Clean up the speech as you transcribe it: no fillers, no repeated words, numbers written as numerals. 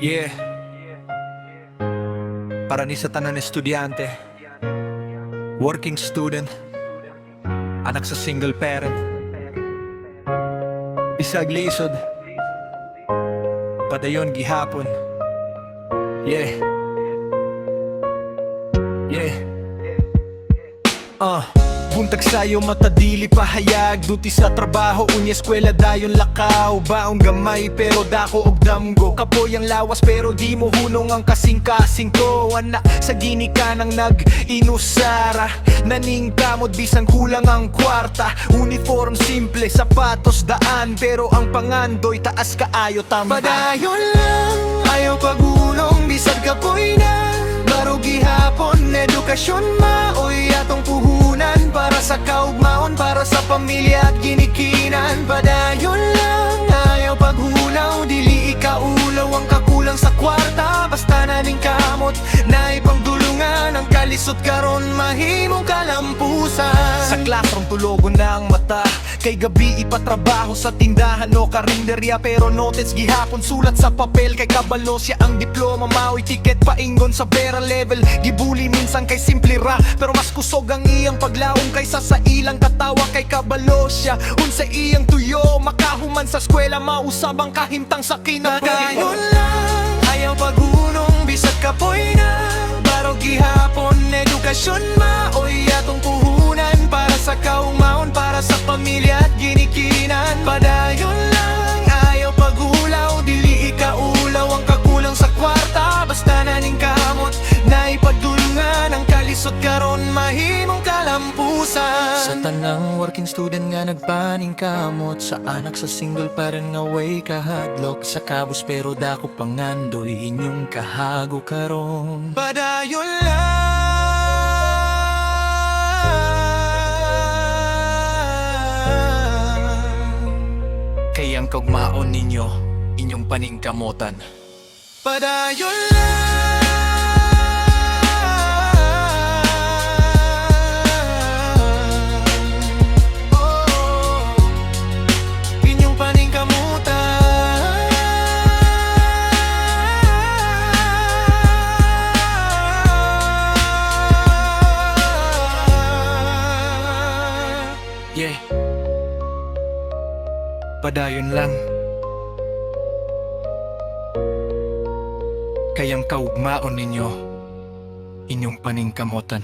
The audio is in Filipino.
Yeah, para ni sa tanan estudyante, working student, anak sa single parent, isag lisod, padayon gihapon. Yeah, yeah. Buntag sayo matadili pahayag, duty sa trabaho unya eskwela dayon lakaw. Baong gamay pero dako og damgo, kapoy ang lawas pero di mo hunong ang kasing-kasing ko. Anak sa gini ka nang nag-inusara, naning kamod bisan kulang ang kwarta. Uniform simple, sapatos daan, pero ang pangandoy taas kaayo tama. Padayon lang, ayaw pagulong, bisag kapoy na baro gihapon, edukasyon maoy atong puhunan. Para sa kaugmaon, para sa pamilya at ginikinan. Padayon lang, ayaw paghulaw, dili ikaulaw ang kakulang sa kwarta. Basta naning kamot, naipangdulungan ang kalisod karon mahimong kalampusan. Sa classroom tulogon na ang mata, kay gabi ipatrabaho sa tindahan o karinderya. Pero notes gihapon sulat sa papel, kay kabalo siya ang diploma. Maoy ticket paingon sa vera level, gibuli minsan kay simple ra, pero mas kusog ang iyang paglaong kaysa sa ilang katawa. Kay kabalo siya unsa iyang tuyo, makahuman sa eskwela mausab ang kahimtang sa kinabuhi. Padayon lang, ayaw pagunong, bisag kapoy na baro gihapon, edukasyon maoy atong puhunan. Para sa kaugmaon, para sa pamilya at ginikinan. Padayon lang, ayaw pagulaw, dili ikaulaw ang kakulang sa kwarta. Basta naning kamot, naipagdulungan ang kalisod karon mahimong kalampusan. Sa tanang working student nga nagpaning kamot, sa anak sa single parent nga way kahadlok. Sa kabus pero dako pangandoy, inyong kahago karon. Padayon lang, kayang kaugmaon ninyo, inyong paningkamutan. Padayon lang, inyong paningkamutan. Yeah, padayon lang, kayang kaugmaon ninyo, inyong paningkamutan.